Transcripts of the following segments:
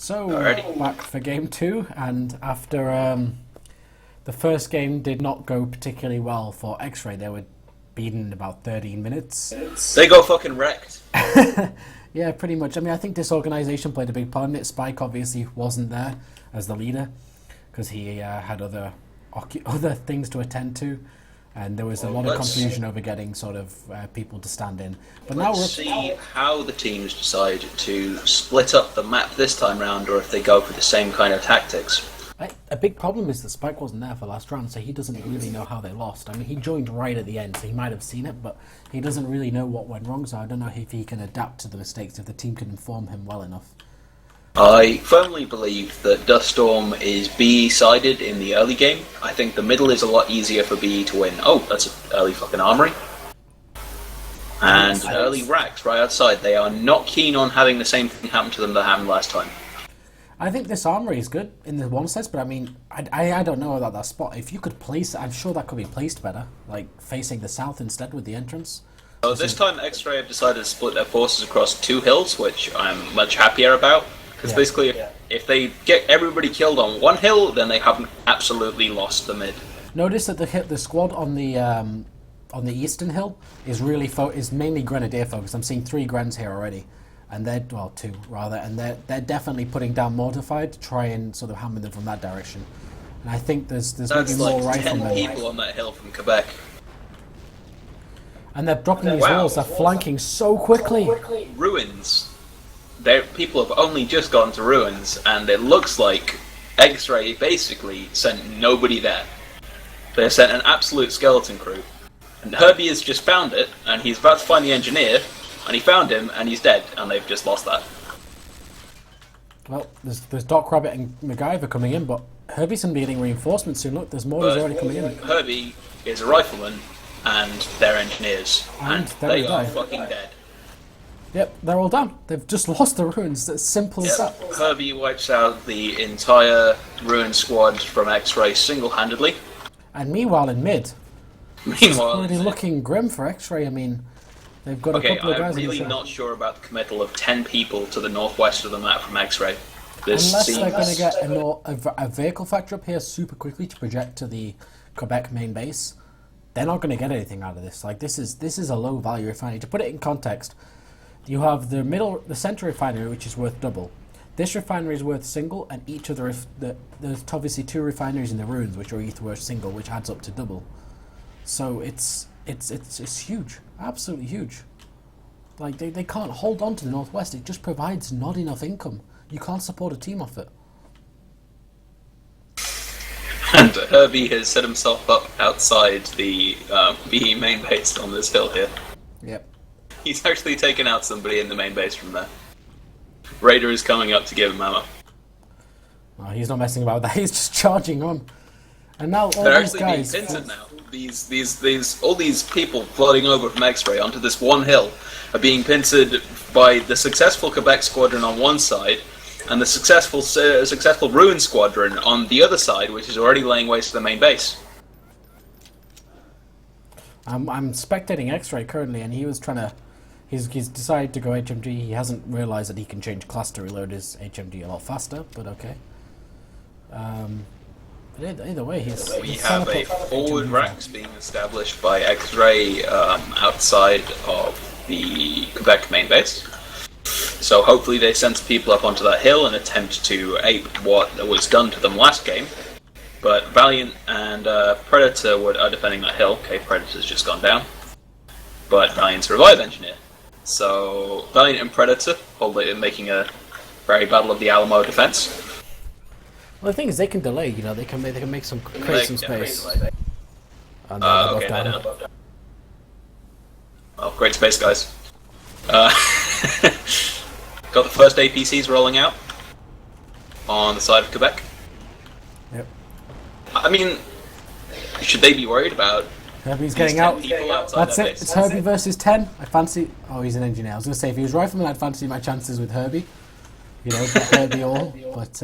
So, Alrighty. back for game 2, and after the first game did not go particularly well for Xray, they were beaten in about 13 minutes. They got fucking wrecked. Yeah, pretty much. I mean, I think disorganization played a big part in it. Spike obviously wasn't there as the leader because he had other things to attend to, and there was a lot of confusion over getting sort of people to stand in. But now Let's see how the teams decide to split up the map this time round, or if they go for the same kind of tactics. A big problem is that Spike wasn't there for last round, so he doesn't really know how they lost. I mean, he joined right at the end, so he might have seen it, but he doesn't really know what went wrong, so I don't know if he can adapt to the mistakes, if the team can inform him well enough. I firmly believe that Dust Storm is B-sided in the early game. I think the middle is a lot easier for B to win. Oh, that's an early fucking armory. And an early racks right outside. They are not keen on having the same thing happen to them that happened last time. I think this armory is good in the one sense, but I mean, I don't know about that spot. If you could place it, I'm sure that could be placed better, like facing the south instead with the entrance. So this time Xray have decided to split their forces across 2 hills, which I'm much happier about. Because basically, if they get everybody killed on one hill, then they haven't absolutely lost the mid. Notice that the squad on the eastern hill is really is mainly grenadier focused. I'm seeing 3 grens here already, and they're 2 rather, and they're definitely putting down mortified to try and sort of hammer them from that direction. And I think there's maybe more like riflemen. 10 people on that hill from Quebec. And they're dropping these walls. They're flanking so quickly. Ruins. People have only just gotten to ruins, and it looks like Xray basically sent nobody there. They sent an absolute skeleton crew. And Herbie has just found it, and he's about to find the engineer, and he found him, and he's dead, and they've just lost that. Well, there's Doc Rabbit and MacGyver coming in, but Herbie's going to be getting reinforcements soon. Look, there's more already coming in. Herbie is a rifleman, and they're engineers, and they are fucking dead. Yep, they're all done. They've just lost the ruins. It's simple as that. Herbie wipes out the entire ruin squad from Xray single-handedly. And meanwhile in mid, it's Meanwhile, already looking grim for Xray. I mean, they've got a couple of guys I'm really in the not sure about the committal of 10 people to the northwest of the map from Xray. Unless they're going to get a vehicle factory up here super quickly to project to the Quebec main base, they're not going to get anything out of this. Like this is a low value refinery. To put it in context, you have the center refinery, which is worth double. This refinery is worth single, and each of there's obviously 2 refineries in the ruins, which are each worth single, which adds up to double. So it's huge, absolutely huge. Like they can't hold on to the northwest. It just provides not enough income. You can't support a team off it. And Herbie has set himself up outside the BE main base on this hill here. Yep. He's actually taken out somebody in the main base from there. Raider is coming up to give him ammo. Oh, he's not messing about that. He's just charging on. And now all They're these actually guys. being pincered now. All these people floating over from Xray onto this one hill are being pincered by the successful Quebec squadron on one side, and the successful Ruin squadron on the other side, which is already laying waste to the main base. I'm spectating Xray currently, and he was trying to. He's decided to go HMG. He hasn't realised that he can change class to reload his HMG a lot faster, but okay. But either way, We have a forward racks being established by Xray outside of the Quebec main base. So hopefully they sense people up onto that hill and attempt to ape what was done to them last game. But Valiant and Predator are defending that hill. Okay, Predator's just gone down. But Valiant's a revive engineer. So Valiant and Predator making a very Battle of the Alamo defense. Well, the thing is, they can delay. You know, they can make some create some space. Okay, they're down. Oh, great space, guys. Got the first APCs rolling out on the side of Quebec. Yep. I mean, should they be worried about Herbie's getting out. That's it. Base? It's Herbie versus 10. I fancy. Oh, he's an engineer. I was going to say, if he was rifleman, I'd fancy my chances with Herbie. You know, Herbie all. But.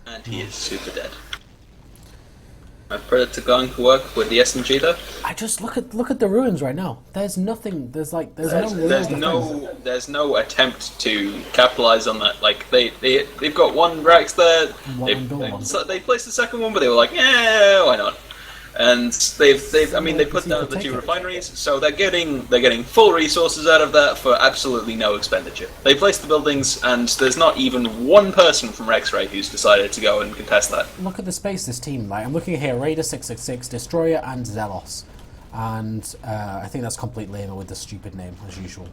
And he is super dead. Predator going to work with the SMG though. I just look at the ruins right now. There's nothing. There's no attempt to capitalize on that. Like they've got one Rex there. They placed the second one, but they were like, yeah, why not? And they put down the 2 refineries, so they're getting full resources out of that for absolutely no expenditure. They placed the buildings, and there's not even one person from Xray who's decided to go and contest that. Look at the space this team. Like I'm looking here, Raider 666, Destroyer, and Zelos, and I think that's complete lame with the stupid name as usual.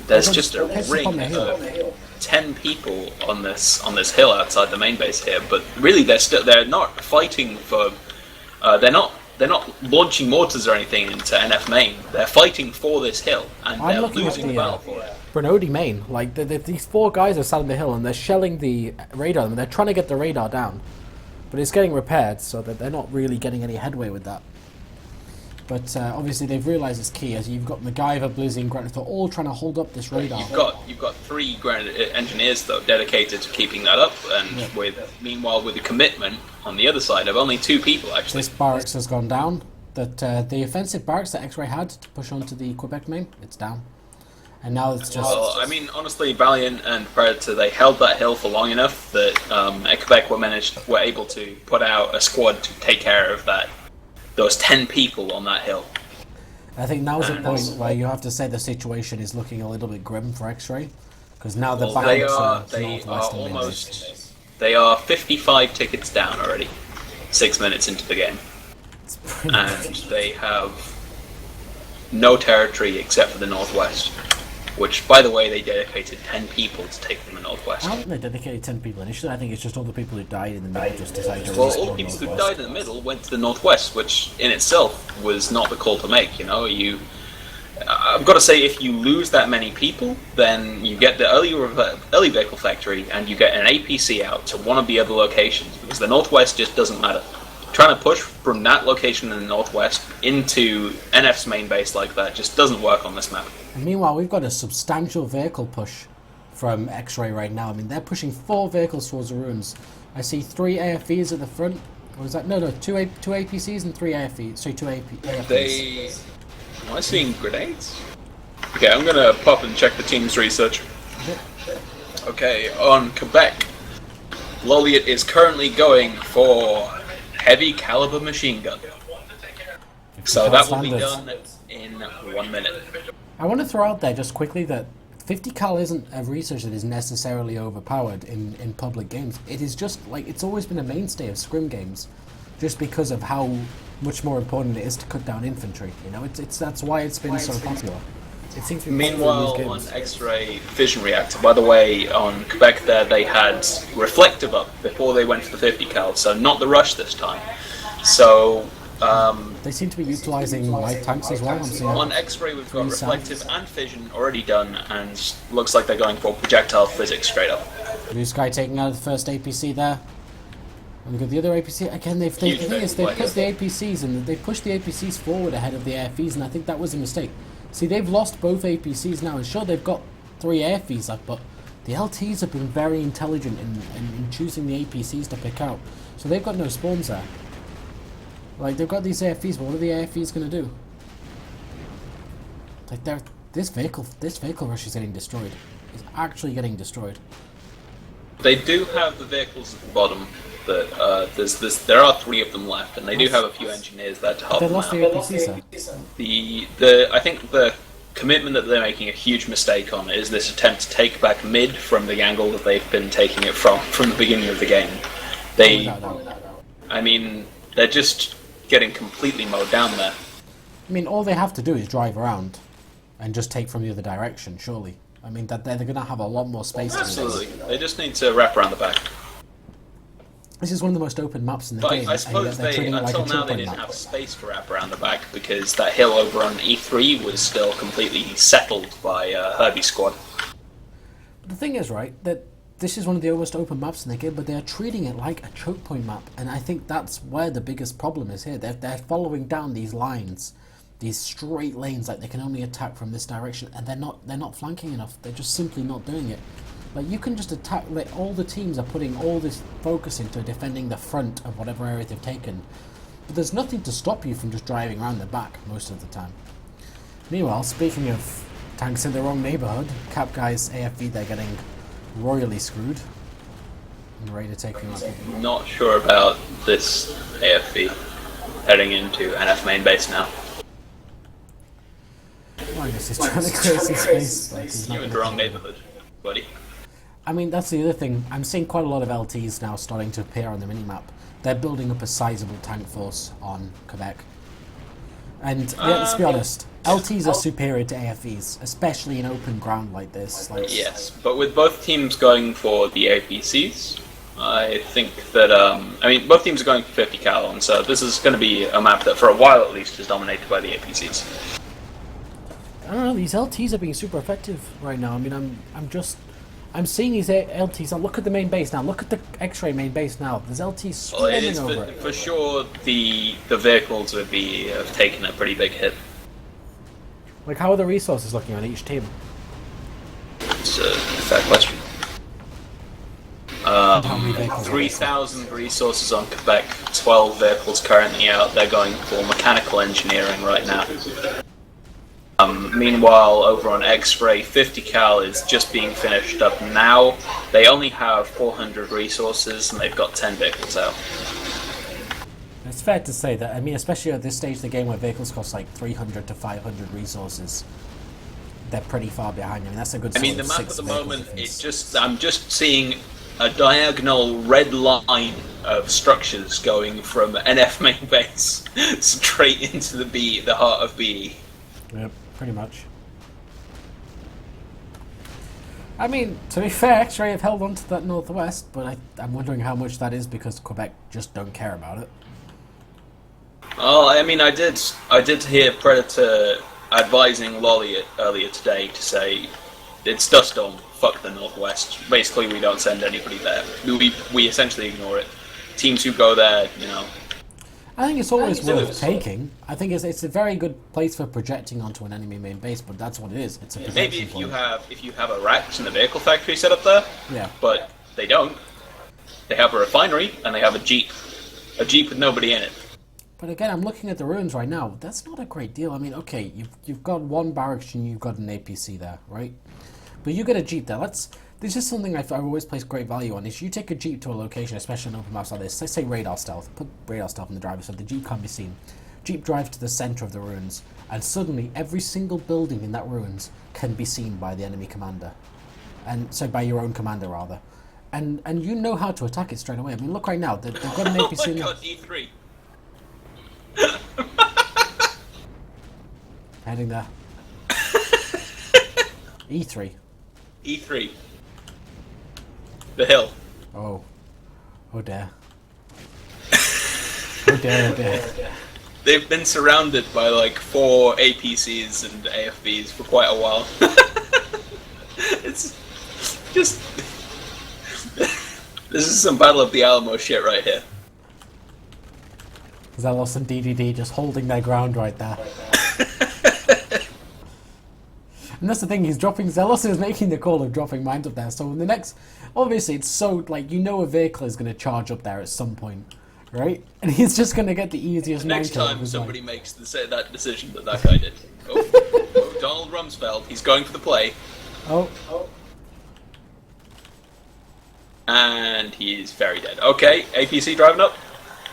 There's just a ring of 10 people on this hill outside the main base here, but really they're not fighting for. They're not launching mortars or anything into NF main. They're fighting for this hill, and they're losing the battle for it. Bernodi main, like these 4 guys are sat on the hill and they're shelling the radar. And they're trying to get the radar down, but it's getting repaired, so that they're not really getting any headway with that. But obviously they've realised it's key, as you've got MacGyver, Blizzy, and Granitor all trying to hold up this radar. You've got 3 engineers though dedicated to keeping that up, and meanwhile with the commitment on the other side of only 2 people actually. This barracks has gone down. That the offensive barracks that Xray had to push onto the Quebec main, it's down. And now it's just... Well, I mean, honestly, Valiant and Predator, they held that hill for long enough that Quebec were able to put out a squad to take care of those 10 people on that hill. I think now's the point where you have to say the situation is looking a little bit grim for Xray, because now the they are 55 tickets down already, 6 minutes into the game, and they have no territory except for the northwest. Which, by the way, they dedicated 10 people to take from the northwest. I don't think they dedicated 10 people initially. I think it's just all the people who died in the middle just decided to all the people who died in the middle went to the northwest, which in itself was not the call to make. You know, I've got to say, if you lose that many people, then you get the early vehicle factory, and you get an APC out to one of the other locations, because the northwest just doesn't matter. Trying to push from that location in the northwest into NF's main base like that just doesn't work on this map. And meanwhile, we've got a substantial vehicle push from Xray right now. I mean, they're pushing 4 vehicles towards the ruins. I see 3 AFVs at the front. Or is that no, 2 APCs and 3 AFVs. Sorry, 2 AFVs. Am I seeing grenades? Okay, I'm gonna pop and check the team's research. Okay, on Quebec, Loliot is currently going for heavy caliber machine gun. So that will be done in 1 minute. I want to throw out there just quickly that 50 cal isn't a research that is necessarily overpowered in public games. It is just like it's always been a mainstay of scrim games, just because of how much more important it is to cut down infantry. You know, that's why it's been so popular. It seems to be meanwhile on Xray fission reactor. By the way, on Quebec there they had reflective up before they went for the 50 cal, so not the rush this time. So. They seem to be utilising light tanks as well. On Xray we've got reflective and fission already done, and looks like they're going for projectile physics straight up. Blue Sky taking out the first APC there. And we've got the other APC. Again, they've put the APCs and they pushed the APCs forward ahead of the AFVs, and I think that was a mistake. See, they've lost both APCs now, and sure, they've got 3 AFVs up, but the LTs have been very intelligent in choosing the APCs to pick out. So they've got no spawns there. Like, they've got these AFVs, but what are the AFVs going to do? Like, this vehicle rush is getting destroyed. It's actually getting destroyed. They do have the vehicles at the bottom. That there are 3 of them left, and they do have a few engineers there to help them out. They lost the APCs, sir. I think the commitment that they're making a huge mistake on is this attempt to take back mid from the angle that they've been taking it from the beginning of the game. I mean, they're just getting completely mowed down there. I mean, all they have to do is drive around and just take from the other direction, surely. I mean, they're going to have a lot more space. Absolutely. They just need to wrap around the back. This is one of the most open maps in the game. I suppose until now they didn't have space to wrap around the back because that hill over on E3 was still completely settled by Herbie's squad. But the thing is, right, that this is one of the most open maps in the game, but they're treating it like a choke point map, and I think that's where the biggest problem is here. They're following down these lines, these straight lanes, like they can only attack from this direction, and they're not flanking enough. They're just simply not doing it. Like, you can just attack, like, all the teams are putting all this focus into defending the front of whatever area they've taken, but there's nothing to stop you from just driving around the back most of the time. Meanwhile, speaking of tanks in the wrong neighborhood, Cap Guy's AFV, they're getting royally screwed. And ready to take him up. Not sure about this AFV heading into NF main base now. Well, I guess he's trying to clear some space. Like, he's You're in the wrong neighborhood, buddy. I mean, that's the other thing. I'm seeing quite a lot of LTs now starting to appear on the minimap. They're building up a sizable tank force on Quebec. And yeah, let's be honest, LTs are superior to AFVs, especially in open ground like this. Like, yes, but with both teams going for the APCs, I think that, I mean, both teams are going for 50 cal, and so this is going to be a map that for a while at least is dominated by the APCs. I don't know, these LTs are being super effective right now. I mean, I'm seeing these LTs. Now look at the main base now. Look at the Xray main base now. There's LTs swarming over it. For sure, the vehicles would be have taken a pretty big hit. Like, how are the resources looking on each team? It's a fair question. 3,000 resources on Quebec, 12 vehicles currently out. They're going for mechanical engineering right now. Meanwhile, over on Xray, 50 cal is just being finished up now. They only have 400 resources and they've got 10 vehicles out. It's fair to say that, I mean, especially at this stage of the game where vehicles cost like 300 to 500 resources, they're pretty far behind. I mean, that's a good. I mean, the map at the moment, I'm just seeing a diagonal red line of structures going from NF main base straight into the heart of BE. Yep, pretty much. I mean, to be fair, Xray have held on to that northwest, but I'm wondering how much that is because Quebec just don't care about it. Oh, I mean, I did hear Predator advising Lolly earlier today to say it's dust storm, fuck the northwest. Basically, we don't send anybody there. We essentially ignore it. Teams who go there, you know. I think it's always worth taking. I think it's a very good place for projecting onto an enemy main base, but that's what it is. It's a projection maybe if point. you have a racks and a vehicle factory set up there. Yeah. But they don't. They have a refinery and they have a jeep with nobody in it. But again, I'm looking at the ruins right now. That's not a great deal. I mean, okay, you've got one barracks and you've got an APC there, right? But you get a jeep there. This is something I've always placed great value on. Is you take a jeep to a location, especially in open maps like this. Let's say radar stealth. Put radar stealth in the driver so the jeep can't be seen. Jeep drives to the center of the ruins, and suddenly every single building in that ruins can be seen by the enemy commander, and so by your own commander rather. And you know how to attack it straight away. I mean, look right now. They've got an APC. Oh my god, E3. Heading there. E3. E3. The hill. Oh. Oh dear. Oh dear, oh dear. They've been surrounded by like 4 APCs and AFBs for quite a while. It's just... This is some Battle of the Alamo shit right here. Zealous and DDD just holding their ground right there. And that's the thing, he's dropping... Zealous is making the call of dropping mines up there, so in the next... Obviously, it's so, like, you know a vehicle is going to charge up there at some point, right? And he's just going to get the easiest mine Next kill time of his somebody life. makes that decision that guy did. Oh, Donald Rumsfeld, he's going for the play. Oh. And he's very dead. Okay, APC driving up.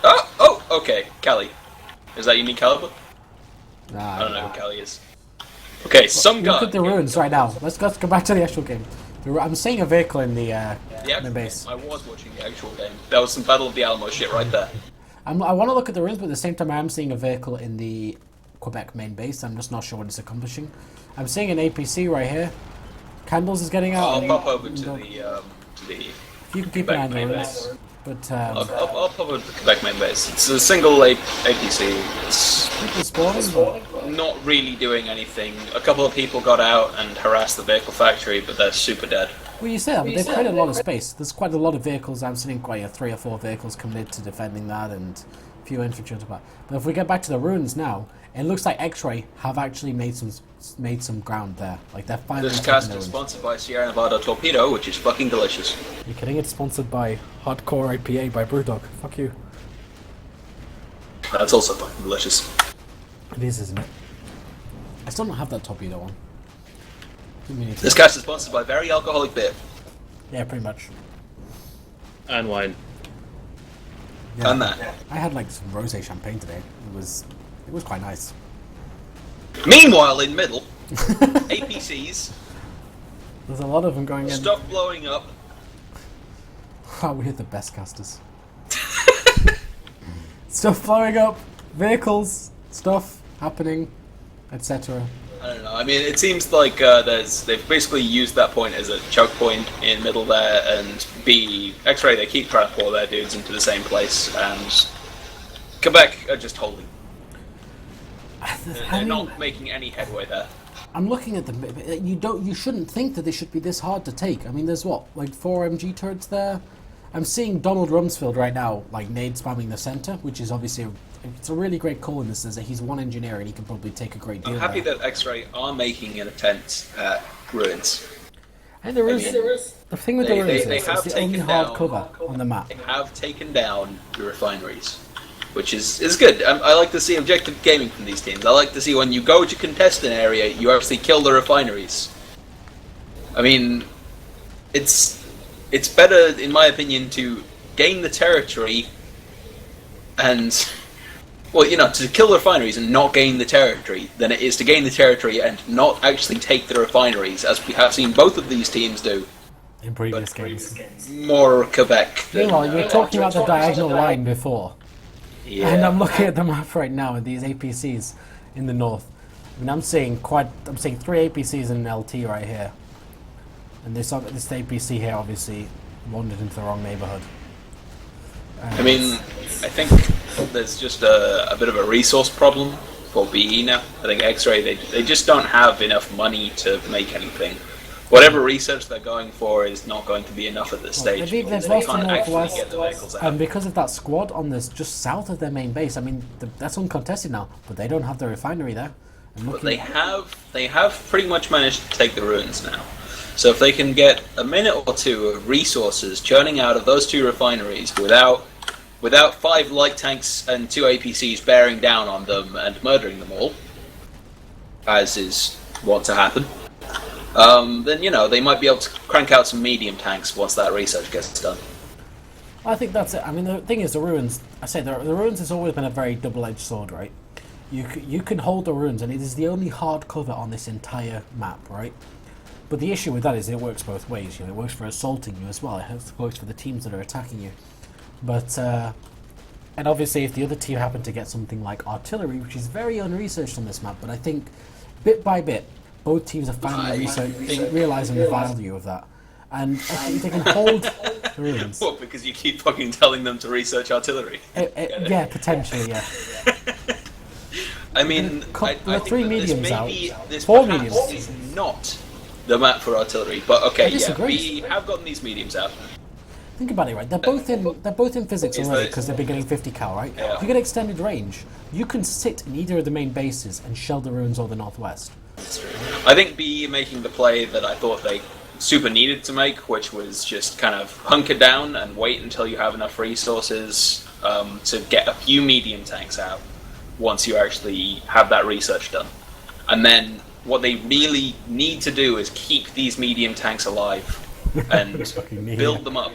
Oh, okay, Cali. Is that unique caliber? Nah, I don't know who Cali is. Okay, some guy. Look at the ruins right now. Let's go back to the actual game. I'm seeing a vehicle in the base. I was watching the actual game. There was some Battle of the Alamo shit right there. I want to look at the ruins, but at the same time I am seeing a vehicle in the Quebec main base. I'm just not sure what it's accomplishing. I'm seeing an APC right here. Candles is getting out. I'll pop over to the If you can keep an eye on the ruins. But I'll pop over to the Quebec main base. It's a single APC. It's people spawning. not really doing anything. A couple of people got out and harassed the vehicle factory, but they're super dead. Well, you say that, but they've created a lot of space. There's quite a lot of vehicles. I'm seeing quite 3 or 4 vehicles committed to defending that, and a few infantry on top of that. But if we get back to the ruins now, it looks like Xray have actually made some ground there. Like they're finally. This cast is sponsored by Sierra Nevada Torpedo, which is fucking delicious. You're kidding? It's sponsored by Hardcore IPA by Brewdog. Fuck you. That's also fucking delicious. It is, isn't it? I still don't have that torpedo one. This cast is sponsored by very alcoholic beer. Yeah, pretty much. And wine. Yeah. And that. I had like some rosé champagne today. It was quite nice. Meanwhile, in middle, APCs. There's a lot of them going in. Stuff blowing up. Wow, we're the best casters. Stuff blowing up, vehicles, stuff happening, etc. I don't know. I mean, it seems like they've basically used that point as a choke point in middle there, and B, Xray, they keep trying to pour their dudes into the same place, and Quebec are just holding. They're not making any headway there. I'm looking at them. You shouldn't think that they should be this hard to take. I mean, there's what, like 4 MG turrets there. I'm seeing Donald Rumsfeld right now, like nade spamming the center, which is obviously it's a really great call in this. Is that he's one engineer and he can probably take a great deal. I'm happy that Xray are making an attempt at ruins. And there is the thing with the ruins is it's the only hard cover on the map. They have taken down the refineries, which is good. I like to see objective gaming from these teams. I like to see when you go to contest an area, you actually kill the refineries. I mean, it's better, in my opinion, to gain the territory and, well, you know, to kill the refineries and not gain the territory than it is to gain the territory and not actually take the refineries, as we have seen both of these teams do. In previous games. More Quebec than... Meanwhile, you were talking about the diagonal line before. Yeah. And I'm looking at the map right now and these APCs in the north. I mean, I'm seeing 3 APCs in an LT right here. And this APC here obviously wandered into the wrong neighborhood. I mean, I think there's just a bit of a resource problem for BE now. I think Xray, they just don't have enough money to make anything. Whatever research they're going for is not going to be enough at this stage. They've They lost the can't actually northwest, get the vehicles out. and because of that squad on this just south of their main base, I mean, that's uncontested now, but they don't have the refinery there. But they have pretty much managed to take the ruins now. So if they can get a minute or two of resources churning out of those 2 refineries without 5 light tanks and 2 APCs bearing down on them and murdering them all, as is wont to happen, then, you know, they might be able to crank out some medium tanks once that research gets done. I think that's it. I mean, the thing is, the ruins. I say the ruins has always been a very double-edged sword, right? You can hold the ruins, and it is the only hard cover on this entire map, right? But the issue with that is it works both ways. You know, it works for assaulting you as well. It works for the teams that are attacking you. But and obviously, if the other team happen to get something like artillery, which is very unresearched on this map, but I think bit by bit, both teams are finally realizing the value of that. And I think they can hold the ruins. What, because you keep fucking telling them to research artillery? Yeah, potentially, yeah. I mean, I think 3 that mediums out. this 4 perhaps mediums. is not the map for artillery, but okay, I yeah, disagree. we have gotten these mediums out. Think about it, right? They're both in physics already because they've been getting 50 cal, right? Yeah. You get extended range. You can sit in either of the main bases and shell the ruins or the northwest. I think BE making the play that I thought they super needed to make, which was just kind of hunker down and wait until you have enough resources to get a few medium tanks out once you actually have that research done. And then what they really need to do is keep these medium tanks alive and build them up.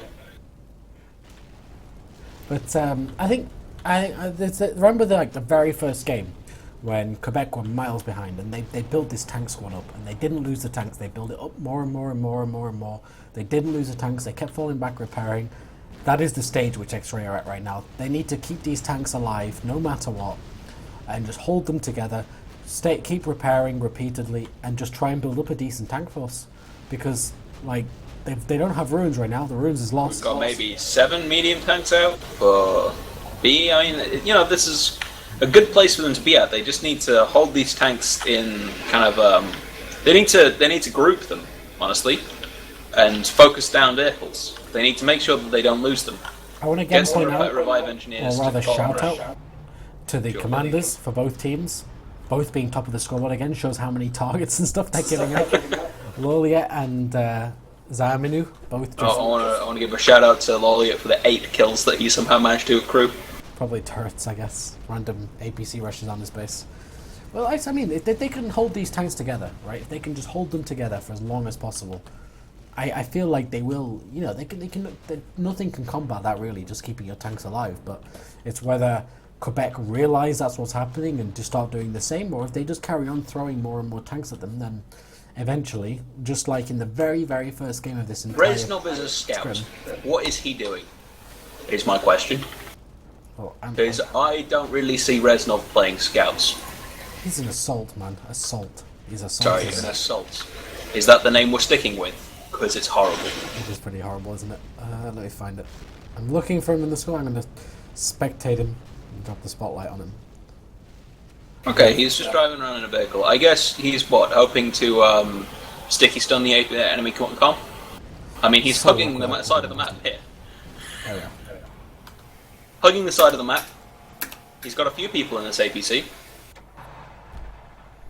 But I think remember the very first game when Quebec were miles behind and they built this tank squad up and they didn't lose the tanks. They built it up more and more and more and more and more. They didn't lose the tanks. They kept falling back, repairing. That is the stage which Xray are at right now. They need to keep these tanks alive no matter what, and just hold them together. Keep repairing repeatedly, and just try and build up a decent tank force, because like they don't have ruins right now. The ruins is lost. We've got maybe 7 medium tanks out for B. I mean, you know, this is a good place for them to be at. They just need to hold these tanks in kind of they need to group them, honestly, and focus down vehicles. They need to make sure that they don't lose them. I want to again point out, revive engineers, or rather to shout out to the commanders for both teams. Both being top of the scoreboard again shows how many targets and stuff they're giving up. Loliet and Zaminu both just... I want to give a shout out to Loliet for the 8 kills that he somehow managed to accrue. probably turrets, I guess. Random APC rushes on this base. Well, I mean, if they can hold these tanks together, right? If they can just hold them together for as long as possible, I feel like they will. You know, nothing can combat that really. Just keeping your tanks alive, but it's whether Quebec realize that's what's happening and just start doing the same, or if they just carry on throwing more and more tanks at them, then eventually, just like in the very, very first game of this entire Reznov is a scout. Scrim. What is he doing? Is my question. Oh, Because I don't really see Reznov playing scouts. he's an assault, man. Assault. He's assault. Sorry, an assault. Is that the name we're sticking with? Because it's horrible. It is pretty horrible, isn't it? Let me find it. I'm looking for him in the score. I'm going to spectate him and drop the spotlight on him. Okay, he's just driving around in a vehicle. I guess he's what, hoping to sticky stun the enemy comp? I mean, he's hugging the side of the map here. There we go. Hugging the side of the map. He's got a few people in this APC.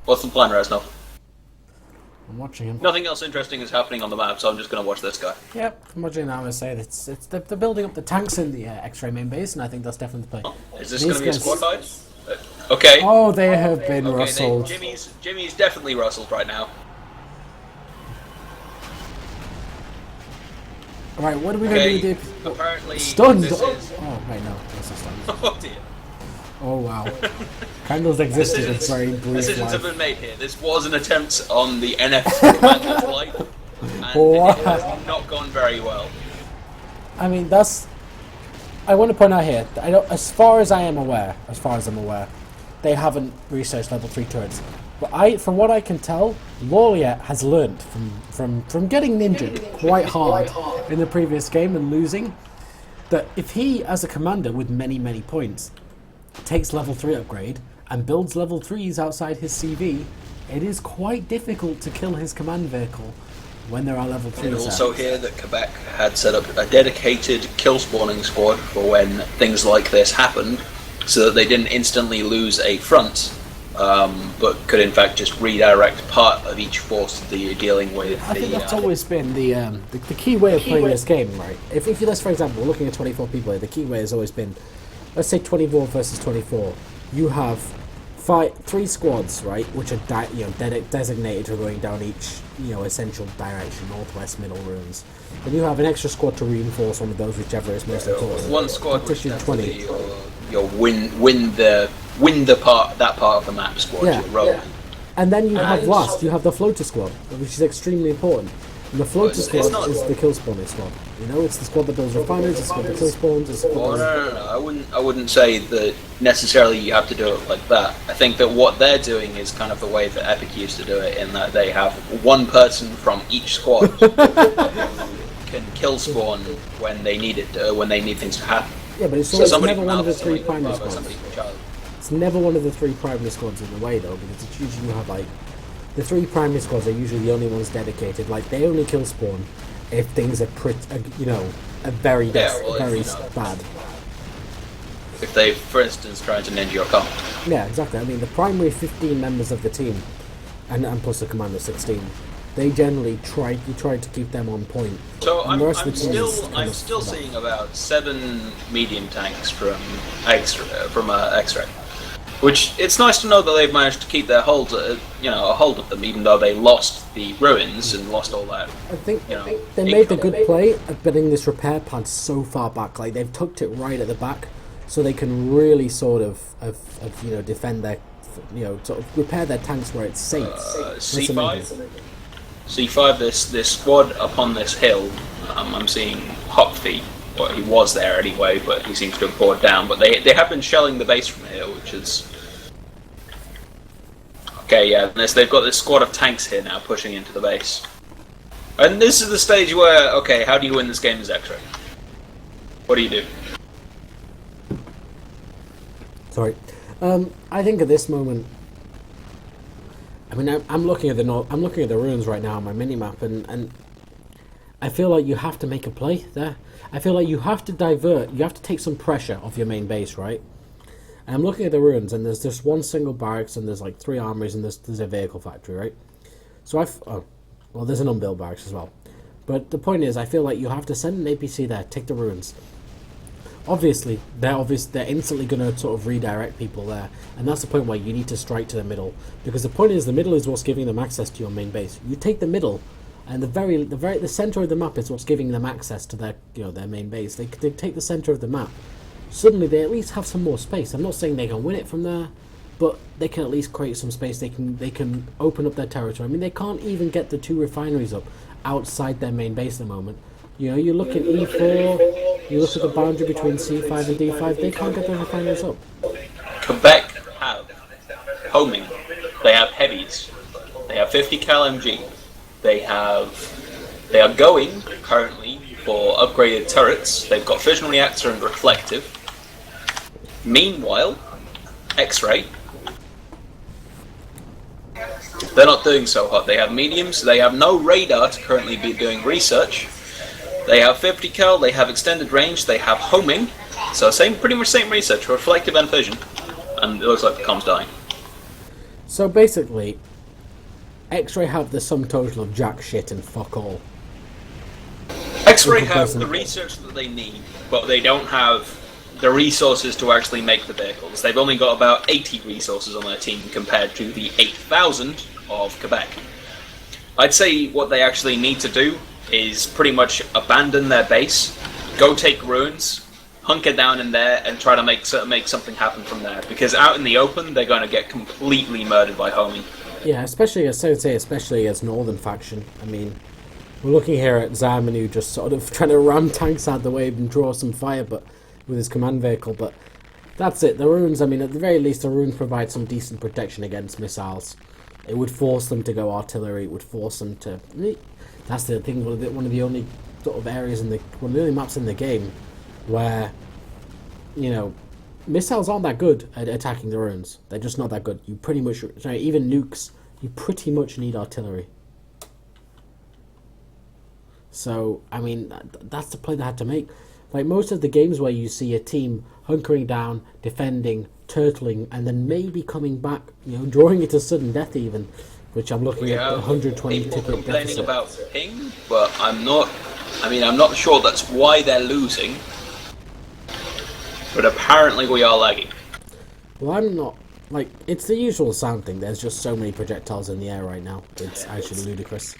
What's the plan, Reznov? I'm watching him. Nothing else interesting is happening on the map, so I'm just going to watch this guy. Yep, I'm watching now. I'm going to say they're building up the tanks in the Xray main base, and I think that's definitely the play. Is this going to be a squad fight? Okay. Oh, they have been rustled. Jimmy's definitely rustled right now. Alright, what are we going to do? Apparently, Stunned! this is... Oh, wait, no. That's a stun. Oh dear. Oh, wow. Candles existed in very brief Decisions have life. been made here. This was an attempt on the NF commander's life, and What? it has not gone very well. I mean, that's... I want to point out here, I don't, as far as I'm aware, they haven't researched level 3 turrets. But from what I can tell, Laureate has learned from getting ninjaed quite hard in the previous game and losing, that if he, as a commander with many, many points, takes level 3 upgrade and builds level 3s outside his CV, it is quite difficult to kill his command vehicle when there are level 3s. And also here that Quebec had set up a dedicated kill spawning squad for when things like this happened, so that they didn't instantly lose a front, but could in fact just redirect part of each force that you're dealing with. I think that's always been the key way of playing this game, right? If you, let's, for example, looking at 24 people here, the key way has always been, let's say 24 versus 24, you have 3 squads, right, which are designated for going down each essential direction, northwest, middle runes. Then you have an extra squad to reinforce one of those, whichever is most important. One squad which is 20. You'll win that part of the map squad. Yeah. And then you have last, you have the floater squad, which is extremely important. And the floater squad is the kill spawning squad. It's the squad that builds refineries, it's the squad that kill spawns, it's the squad no. I wouldn't say that necessarily you have to do it like that. I think that what they're doing is kind of the way that Epic used to do it, in that they have one person from each squad who can kill spawn when they need it, when they need things to happen. Yeah, but it's never one of the 3 primary squads. It's never one of the 3 primary squads in the way, though, because it's usually you have the 3 primary squads are usually the only ones dedicated. They only kill spawn if things are very bad. If they, for instance, try to ninja your comp. Yeah, exactly. I mean, the primary 15 members of the team, and plus the commander 16, they generally try to keep them on point. So I'm still seeing about 7 medium tanks from Xray. Which, it's nice to know that they've managed to keep their a hold of them, even though they lost the ruins and lost all that. I think they made the good play of getting this repair pad so far back. They've tucked it right at the back, so they can really sort of defend their, sort of repair their tanks where it's safe. C5, this squad up on this hill, I'm seeing Hopfeet. Well, he was there anyway, but he seems to have poured down. But they have been shelling the base from here, which is... Okay, yeah, they've got this squad of tanks here now pushing into the base. And this is the stage where, okay, how do you win this game as Xray? What do you do? Sorry. I think at this moment... I mean, I'm looking at the ruins right now on my mini-map, and I feel like you have to make a play there. I feel like you have to take some pressure off your main base, right? And I'm looking at the ruins, and there's just one single barracks, and there's 3 armories, and there's a vehicle factory, right? So there's an unbuilt barracks as well. But the point is, I feel like you have to send an APC there, take the ruins. obviously they're instantly going to sort of redirect people there, and that's the point where you need to strike to the middle, because the point is the middle is what's giving them access to your main base. You take the middle, and the center of the map is what's giving them access to their main base. They take the center of the map. Suddenly they at least have some more space. I'm not saying they can win it from there, but they can at least create some space. They can open up their territory. I mean, they can't even get the 2 refineries up outside their main base at the moment. You look at E4, you look at the boundary between C5 and D5, they can't get their refineries up. Quebec have homing, they have heavies, they have 50 cal MG, they are going currently for upgraded turrets, they've got fission reactor and reflective. Meanwhile, Xray, they're not doing so hot. They have mediums, they have no radar to currently be doing research. They have 50 cal, they have extended range, they have homing. So pretty much same research, reflective and fission. And it looks like the com's dying. So basically, Xray have the sum total of jack shit and fuck all. Xray have the research that they need, but they don't have the resources to actually make the vehicles. They've only got about 80 resources on their team compared to the 8,000 of Quebec. I'd say what they actually need to do is pretty much abandon their base, go take ruins, hunker down in there, and try to make something happen from there. Because out in the open, they're going to get completely murdered by homing. Yeah, especially as Northern faction. I mean, we're looking here at Zamanu just sort of trying to ram tanks out the way and draw some fire, but with his command vehicle. But that's it. The ruins. I mean, at the very least, the ruins provide some decent protection against missiles. It would force them to go artillery. It would force them to. That's the thing. One of the only sort of areas one of the only maps in the game where, missiles aren't that good at attacking the ruins. They're just not that good. You pretty much, even nukes, you pretty much need artillery. So, I mean, that's the play they had to make. Like most of the games where you see a team hunkering down, defending, turtling, and then maybe coming back, drawing it to sudden death even, which I'm looking at 120 ticket deficit. Complaining about ping, but I'm not sure that's why they're losing. But apparently we are lagging. Well, I'm not. It's the usual sound thing. There's just so many projectiles in the air right now. It's actually ludicrous.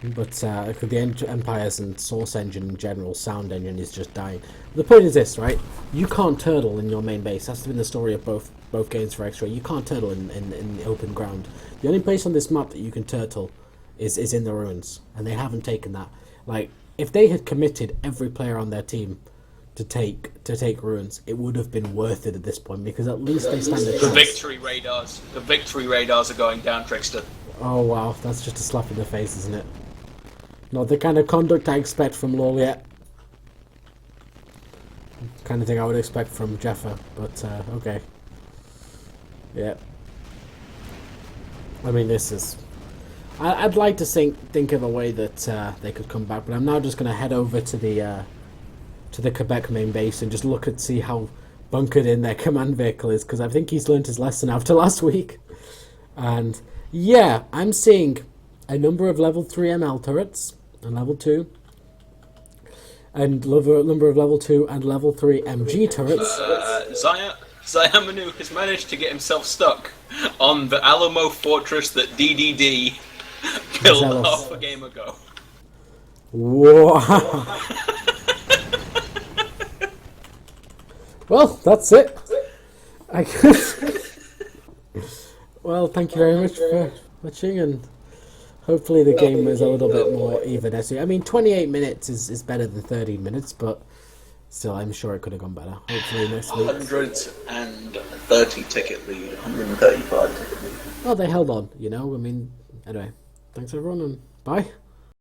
But the Empire's and Source Engine in general, sound engine is just dying. The point is this, right? You can't turtle in your main base. That's been the story of both games for Xray. You can't turtle in the open ground. The only place on this map that you can turtle is in the ruins, and they haven't taken that. If they had committed every player on their team to take ruins, it would have been worth it at this point, because at least they stand a chance. The victory radars are going down, Trickster. Oh wow, that's just a slap in the face, isn't it? Not the kind of conduct I expect from LoL yet. Kind of thing I would expect from Jeffa, but okay. Yeah. I mean, this is. I'd like to think of a way that they could come back, but I'm now just going to head over to the Quebec main base and just see how bunkered in their command vehicle is, because I think he's learned his lesson after last week. And yeah, I'm seeing a number of level 3 ML turrets and level 2, and number of level 2 and level 3 MG turrets. Zayamanu has managed to get himself stuck on the Alamo fortress that DDD killed half a game ago. Wow. Well, that's it. Well, thank you very much for watching, and hopefully the game is a little bit more even. I mean, 28 minutes is better than 13 minutes, but still, I'm sure it could have gone better. Hopefully next week. 130 ticket lead, 135 ticket lead. Well, they held on, I mean, anyway, thanks everyone, and bye.